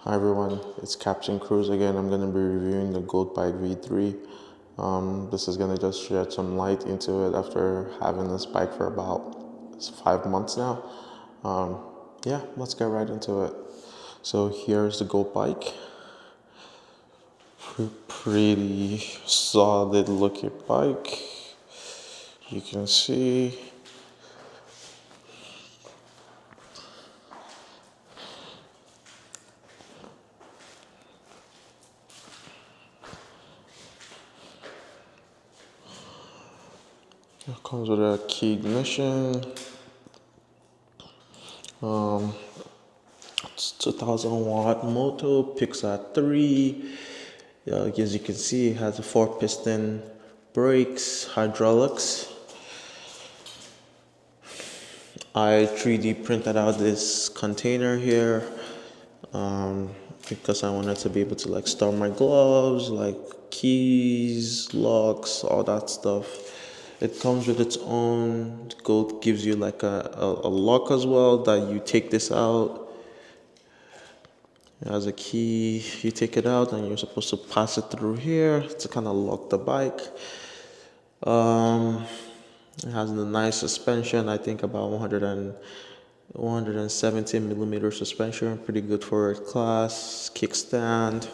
Hi everyone, it's Captain Cruz again. I'm going to be reviewing the Gold Bike V3. This is going to just shed some light into it after having this bike for about 5 months now. Yeah, let's get right into it. So here's the Gold Bike. Pretty solid looking bike. You can see. It comes with a key ignition. It's 2000-watt motor, picks at 3. As you can see, it has a 4-piston brakes, hydraulics. I 3D printed out this container here because I wanted to be able to store my gloves, keys, locks, all that stuff. It comes with its own Gold gives you a lock as well that you take this out. It has a key, you take it out and you're supposed to pass it through here to kind of lock the bike. It has a nice suspension, I think about 170 millimeter suspension, pretty good for its class. Kickstand.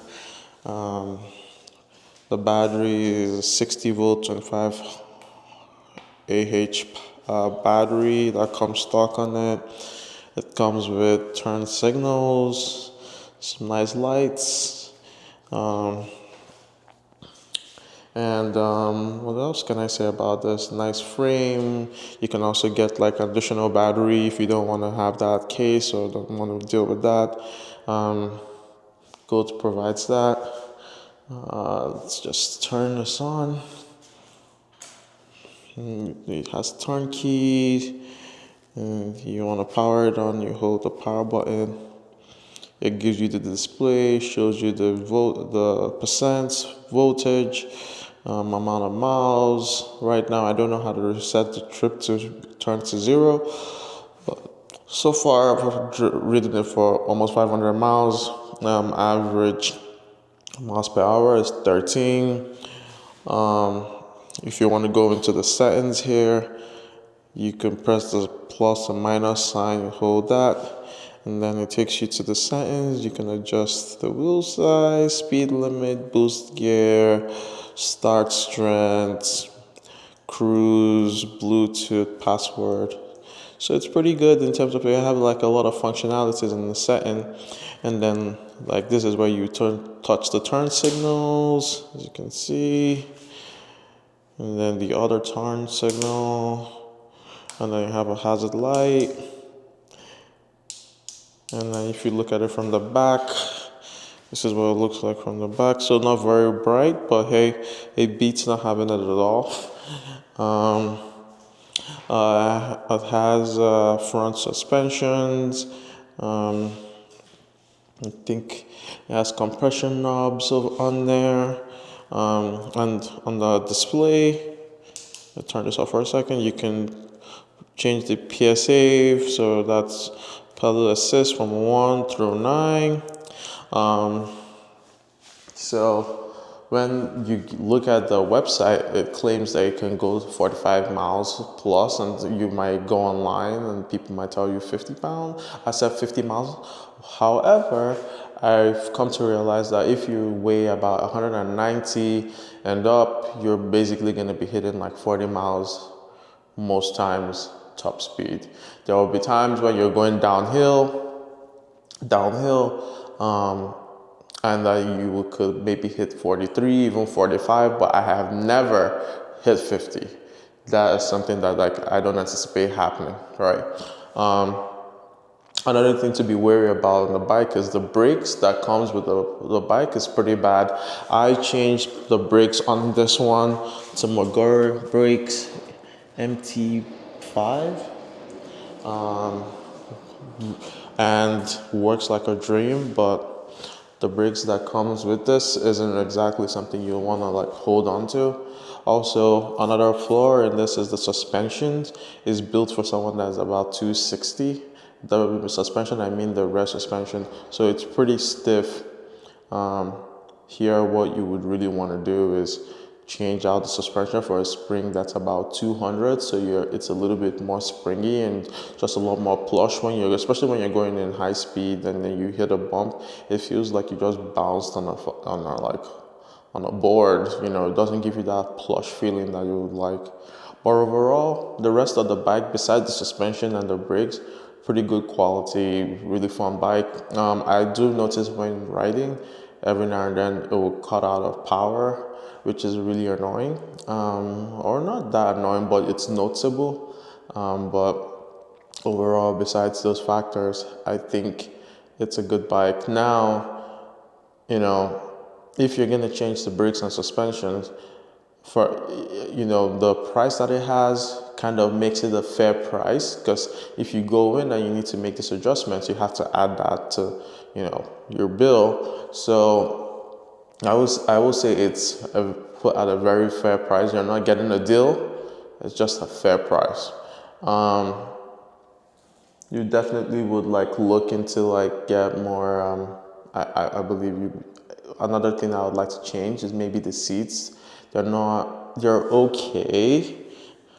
The battery is 60 volt 25 Ah battery that comes stock on it. It comes with turn signals, some nice lights, what else can I say about this? Nice frame. You can also get additional battery if you don't want to have that case or don't want to deal with that. Gold provides that. Let's just turn this on. It has turn keys. If you want to power it on, you hold the power button. It gives you the display, shows you the percent, voltage, amount of miles. Right now, I don't know how to reset the trip to turn to 0, but so far I've ridden it for almost 500 miles. Average miles per hour is 13. If you want to go into the settings here, you can press the plus or minus sign, you hold that, and then it takes you to the settings. You can adjust the wheel size, speed limit, boost gear, start strength, cruise, Bluetooth, password. So it's pretty good in terms of you have a lot of functionalities in the setting. And then this is where you touch the turn signals, as you can see. And then the other turn signal. And then you have a hazard light. And then if you look at it from the back, this is what it looks like from the back. So not very bright, but hey, it beats not having it at all. It has front suspensions. I think it has compression knobs on there. And on the display, I'll turn this off for a second. You can change the PSA, so that's pedal assist from 1 through 9. So when you look at the website, it claims that it can go 45 miles plus, and you might go online and people might tell you 50 pounds. I said 50 miles. However, I've come to realize that if you weigh about 190 and up, you're basically going to be hitting 40 miles most times top speed. There will be times when you're going downhill, and you could maybe hit 43, even 45, but I have never hit 50. That is something that I don't anticipate happening, right? Another thing to be wary about on the bike is the brakes that comes with the bike is pretty bad. I changed the brakes on this one to Magura brakes MT5, and works like a dream, but the brakes that comes with this isn't exactly something you want to hold on to. Also, another flaw in this is the suspension is built for someone that's about 260, The suspension, I mean the rear suspension. So it's pretty stiff. Here, what you would really want to do is change out the suspension for a spring that's about 200, so it's a little bit more springy and just a lot more plush when you're, especially when you're going in high speed and then you hit a bump. It feels like you just bounced on a board. You know, it doesn't give you that plush feeling that you would like. But overall, the rest of the bike, besides the suspension and the brakes, pretty good quality, really fun bike. I do notice when riding, every now and then it will cut out of power, which is really annoying. Or not that annoying, but it's noticeable. But overall, besides those factors, I think it's a good bike. Now, you know, if you're gonna change the brakes and suspensions, for the price that it has kind of makes it a fair price, because if you go in and you need to make this adjustment, you have to add that to your bill. So I will say it's put at a very fair price. You're not getting a deal, it's just a fair price. You definitely would look into get more. I believe you. Another thing I would like to change is maybe the seats. They're okay,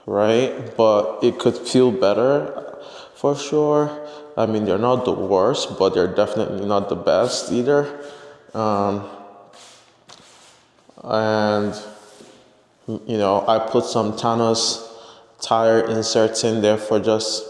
right? But it could feel better for sure. I mean, they're not the worst, but they're definitely not the best either. And I put some Thanos tire inserts in there for just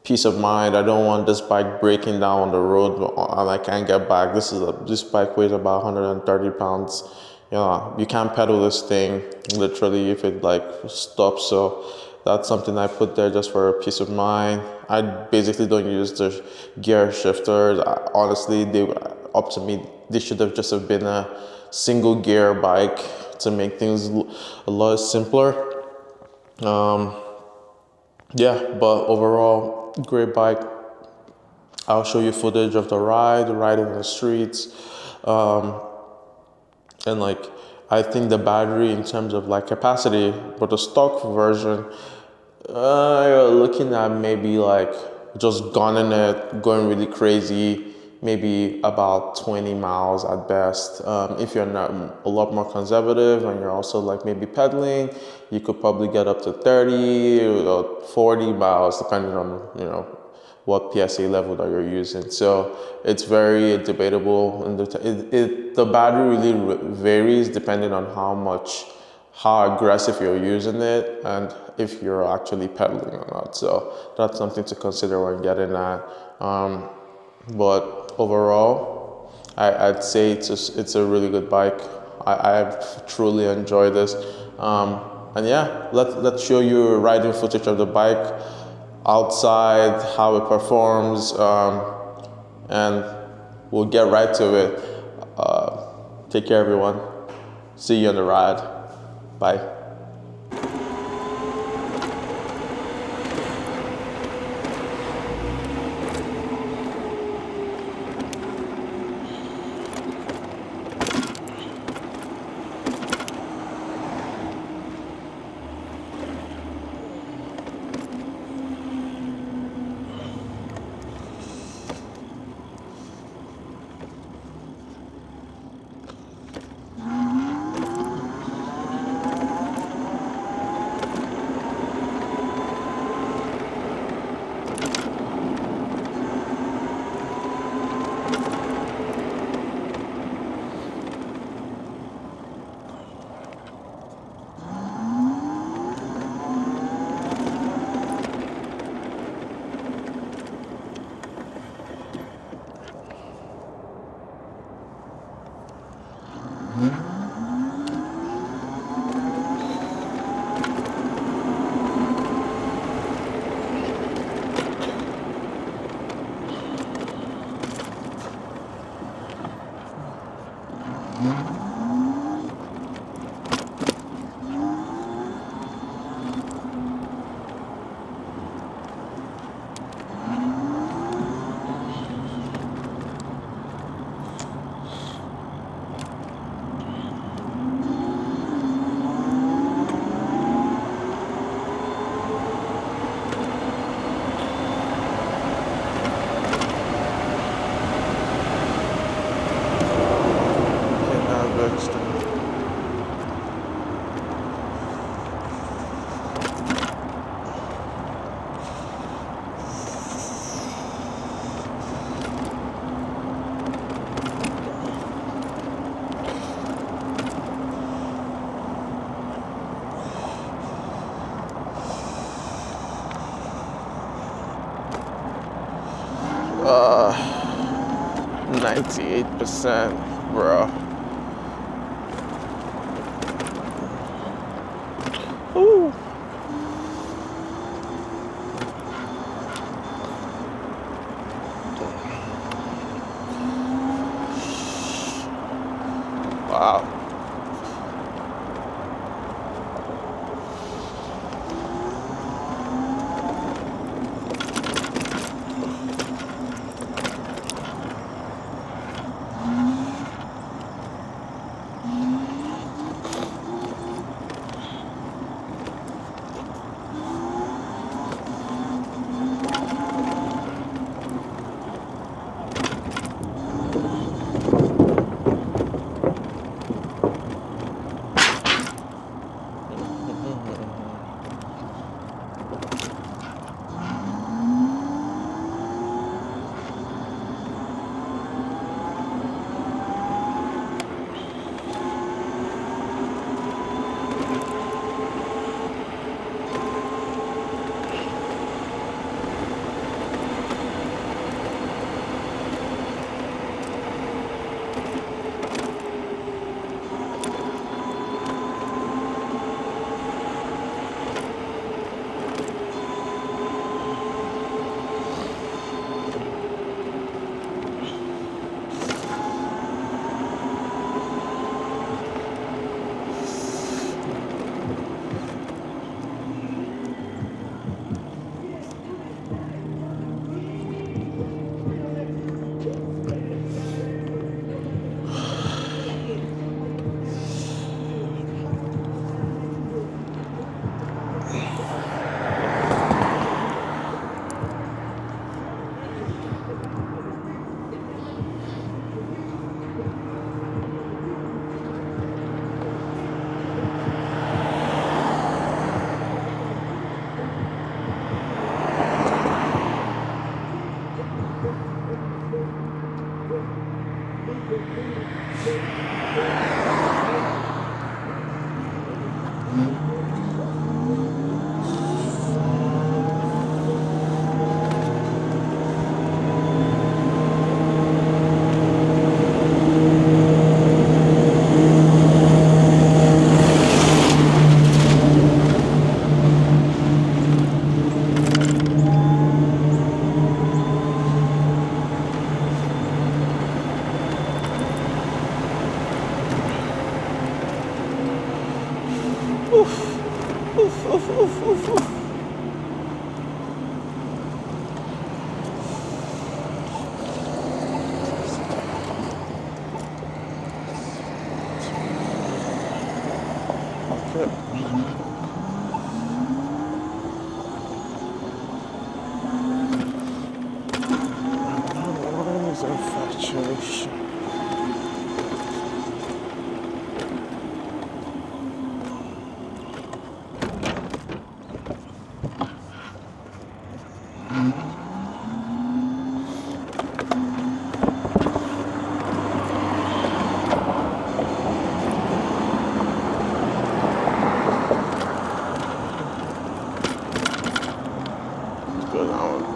peace of mind. I don't want this bike breaking down on the road and I can't get back. This bike weighs about 130 pounds. You can't pedal this thing literally if it stops. So that's something I put there just for peace of mind. I basically don't use the gear shifters. Honestly, up to me, they should have just have been a single gear bike to make things a lot simpler. Yeah, but overall, great bike. I'll show you footage of the riding in the streets. And I think the battery in terms of capacity for the stock version, you're looking at maybe just gunning it, going really crazy, maybe about 20 miles at best. If you're not a lot more conservative and you're also maybe pedaling, you could probably get up to 30 or 40 miles depending on what PSA level that you're using. So it's very debatable, and the battery really varies depending on how aggressive you're using it and if you're actually pedaling or not. So that's something to consider when getting that. But overall, I'd say it's a really good bike. I've truly enjoyed this. And yeah, let's show you riding footage of the bike outside, how it performs, and we'll get right to it. Take care, everyone. See you on the ride. Bye. 98%, bro. Ooh. Wow. Infatuation. Good on.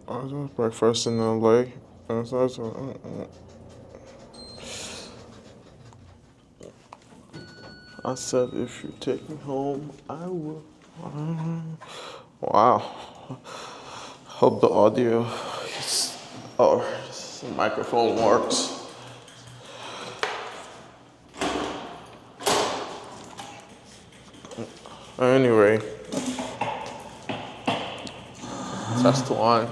I was breakfast in LA. I said, if you take me home, I will. Wow. Hope the audio or the microphone works. Anyway, test one.